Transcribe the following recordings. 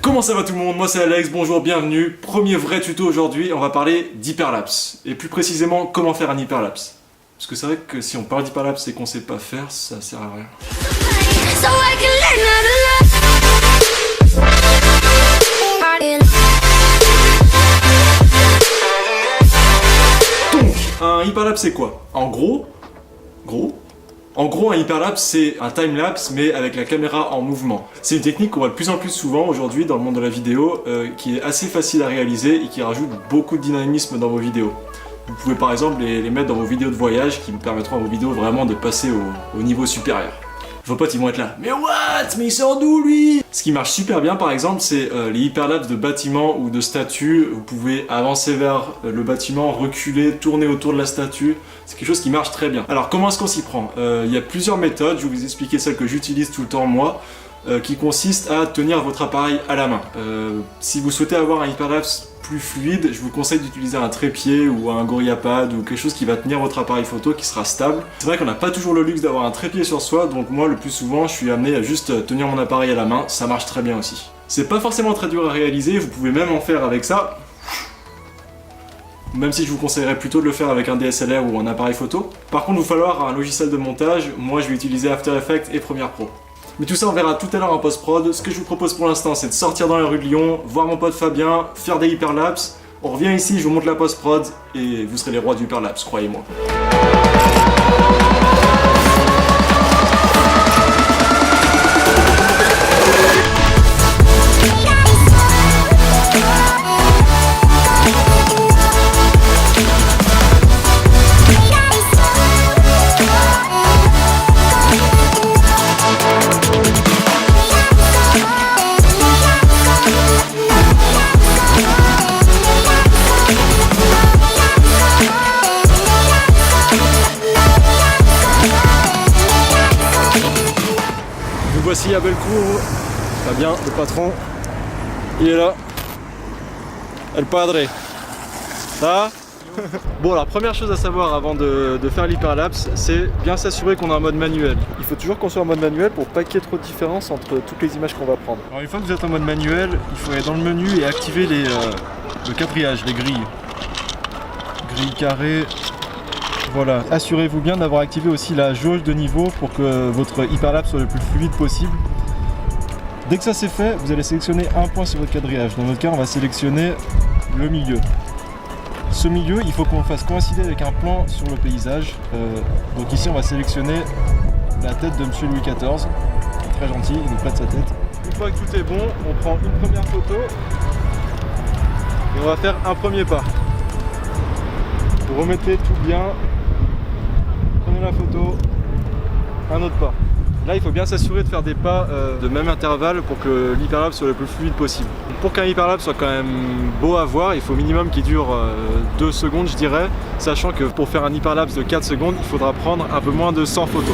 Comment ça va tout le monde? Moi c'est Alex, bonjour, bienvenue. Premier vrai tuto aujourd'hui, on va parler d'hyperlapse. Et plus précisément, comment faire un hyperlapse. Parce que c'est vrai que si on parle d'hyperlapse et qu'on sait pas faire, ça sert à rien. Donc, un hyperlapse c'est quoi? En gros, un hyperlapse, c'est un timelapse, mais avec la caméra en mouvement. C'est une technique qu'on voit de plus en plus souvent aujourd'hui dans le monde de la vidéo, qui est assez facile à réaliser et qui rajoute beaucoup de dynamisme dans vos vidéos. Vous pouvez par exemple les mettre dans vos vidéos de voyage, qui vous permettront à vos vidéos vraiment de passer au niveau supérieur. Vos potes ils vont être là, mais what? Mais il sort d'où lui? Ce qui marche super bien par exemple, c'est les hyperlapses de bâtiments ou de statues. Vous pouvez avancer vers le bâtiment, reculer, tourner autour de la statue. C'est quelque chose qui marche très bien. Alors comment est-ce qu'on s'y prend? Il y a plusieurs méthodes, je vais vous expliquer celle que j'utilise tout le temps moi, qui consiste à tenir votre appareil à la main. Si vous souhaitez avoir un hyperlapse plus fluide, je vous conseille d'utiliser un trépied ou un GorillaPad ou quelque chose qui va tenir votre appareil photo, qui sera stable. C'est vrai qu'on n'a pas toujours le luxe d'avoir un trépied sur soi, donc moi le plus souvent je suis amené à juste tenir mon appareil à la main, ça marche très bien aussi. C'est pas forcément très dur à réaliser, vous pouvez même en faire avec ça. Même si je vous conseillerais plutôt de le faire avec un DSLR ou un appareil photo. Par contre, il va falloir un logiciel de montage. Moi, je vais utiliser After Effects et Premiere Pro. Mais tout ça, on verra tout à l'heure en post-prod. Ce que je vous propose pour l'instant, c'est de sortir dans la rue de Lyon, voir mon pote Fabien, faire des hyperlapses. On revient ici, je vous montre la post-prod et vous serez les rois du hyperlapse, croyez-moi. Voici à Bellecour, Fabien, le patron, il est là, El Padre, ça. Bon alors première chose à savoir avant de faire l'hyperlapse, c'est bien s'assurer qu'on est en mode manuel. Il faut toujours qu'on soit en mode manuel pour pas qu'il y ait trop de différence entre toutes les images qu'on va prendre. Alors une fois que vous êtes en mode manuel, il faut aller dans le menu et activer le quadrillage, les grilles. Grille carrée. Voilà, assurez-vous bien d'avoir activé aussi la jauge de niveau pour que votre hyperlapse soit le plus fluide possible. Dès que ça c'est fait, vous allez sélectionner un point sur votre quadrillage. Dans notre cas, on va sélectionner le milieu. Ce milieu, il faut qu'on le fasse coïncider avec un plan sur le paysage. Donc ici, on va sélectionner la tête de Monsieur Louis XIV. Très gentil, il nous prête sa tête. Une fois que tout est bon, on prend une première photo et on va faire un premier pas. Vous remettez tout bien. Prenez la photo, un autre pas. Là, il faut bien s'assurer de faire des pas de même intervalle pour que l'hyperlapse soit le plus fluide possible. Pour qu'un hyperlapse soit quand même beau à voir, il faut minimum qu'il dure 2 secondes, je dirais, sachant que pour faire un hyperlapse de 4 secondes, il faudra prendre un peu moins de 100 photos.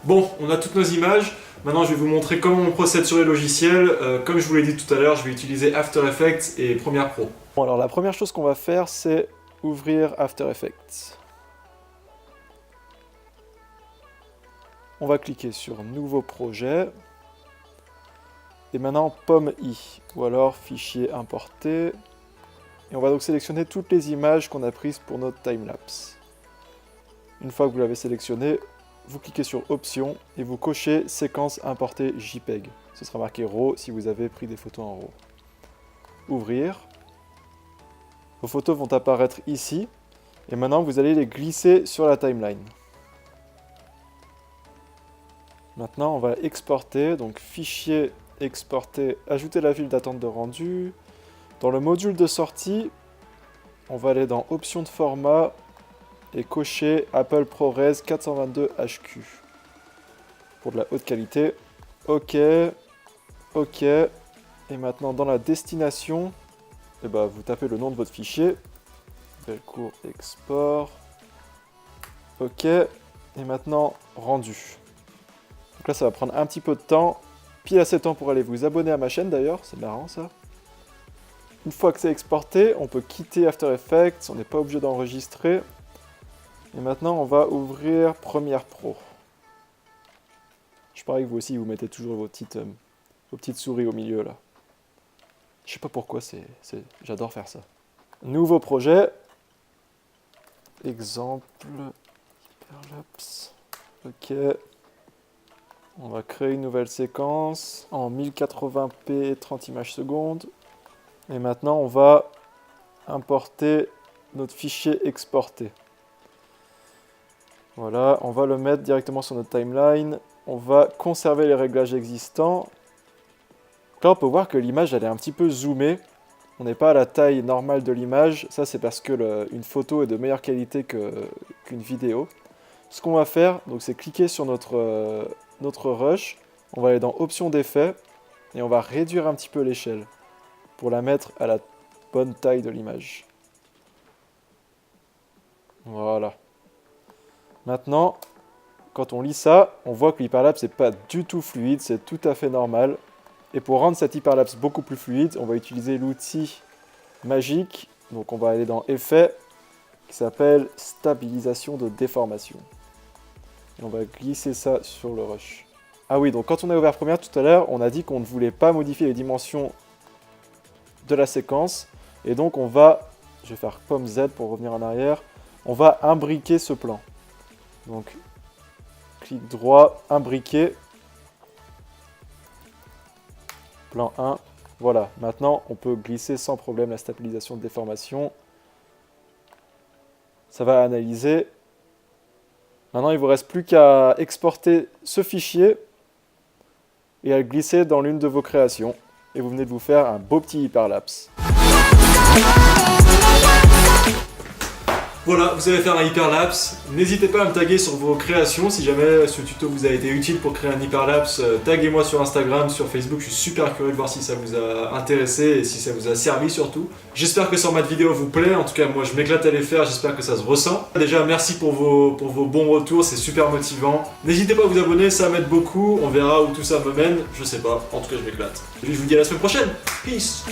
Bon, on a toutes nos images. Maintenant, je vais vous montrer comment on procède sur les logiciels. Comme je vous l'ai dit tout à l'heure, je vais utiliser After Effects et Premiere Pro. Bon, alors la première chose qu'on va faire, c'est ouvrir After Effects. On va cliquer sur Nouveau projet. Et maintenant, Pomme-i, ou alors Fichier importé. Et on va donc sélectionner toutes les images qu'on a prises pour notre timelapse. Une fois que vous l'avez sélectionné, vous cliquez sur Options et vous cochez Séquence importée JPEG. Ce sera marqué RAW si vous avez pris des photos en RAW. Ouvrir. Vos photos vont apparaître ici. Et maintenant, vous allez les glisser sur la timeline. Maintenant, on va exporter. Donc, Fichier, exporter, ajouter la file d'attente de rendu. Dans le module de sortie, on va aller dans Options de format et cocher Apple ProRes 422 HQ pour de la haute qualité. OK, OK. Et maintenant dans la destination, vous tapez le nom de votre fichier. Bellecour export. OK. Et maintenant rendu. Donc là ça va prendre un petit peu de temps. Pile assez de temps pour aller vous abonner à ma chaîne d'ailleurs, c'est marrant ça. Une fois que c'est exporté, on peut quitter After Effects, on n'est pas obligé d'enregistrer. Et maintenant, on va ouvrir Premiere Pro. Je parie que vous aussi, vous mettez toujours vos petites souris au milieu là. Je sais pas pourquoi, j'adore faire ça. Nouveau projet. Exemple. Hyperlapse. Ok. On va créer une nouvelle séquence en 1080p 30 images secondes. Et maintenant, on va importer notre fichier exporté. Voilà, on va le mettre directement sur notre timeline. On va conserver les réglages existants. Là, on peut voir que l'image elle est un petit peu zoomée. On n'est pas à la taille normale de l'image. Ça, c'est parce que une photo est de meilleure qualité qu'une vidéo. Ce qu'on va faire, c'est cliquer sur notre rush. On va aller dans Options d'effet et on va réduire un petit peu l'échelle pour la mettre à la bonne taille de l'image. Voilà. Maintenant, quand on lit ça, on voit que l'hyperlapse n'est pas du tout fluide, c'est tout à fait normal. Et pour rendre cette hyperlapse beaucoup plus fluide, on va utiliser l'outil magique. Donc on va aller dans Effets, qui s'appelle Stabilisation de déformation. Et on va glisser ça sur le rush. Ah oui, donc quand on a ouvert Premiere tout à l'heure, on a dit qu'on ne voulait pas modifier les dimensions de la séquence. Et donc on va, je vais faire Pomme Z pour revenir en arrière, on va imbriquer ce plan. Donc, clic droit, imbriquer. Plan 1. Voilà, maintenant on peut glisser sans problème la stabilisation de déformation. Ça va analyser. Maintenant, il ne vous reste plus qu'à exporter ce fichier et à le glisser dans l'une de vos créations. Et vous venez de vous faire un beau petit hyperlapse. Voilà, vous savez faire un hyperlapse. N'hésitez pas à me taguer sur vos créations. Si jamais ce tuto vous a été utile pour créer un hyperlapse, taguez-moi sur Instagram, sur Facebook. Je suis super curieux de voir si ça vous a intéressé et si ça vous a servi surtout. J'espère que ce format de vidéo vous plaît. En tout cas, moi je m'éclate à les faire. J'espère que ça se ressent. Déjà, merci pour vos bons retours. C'est super motivant. N'hésitez pas à vous abonner, ça m'aide beaucoup. On verra où tout ça me mène. Je sais pas. En tout cas, je m'éclate. Et puis je vous dis à la semaine prochaine. Peace.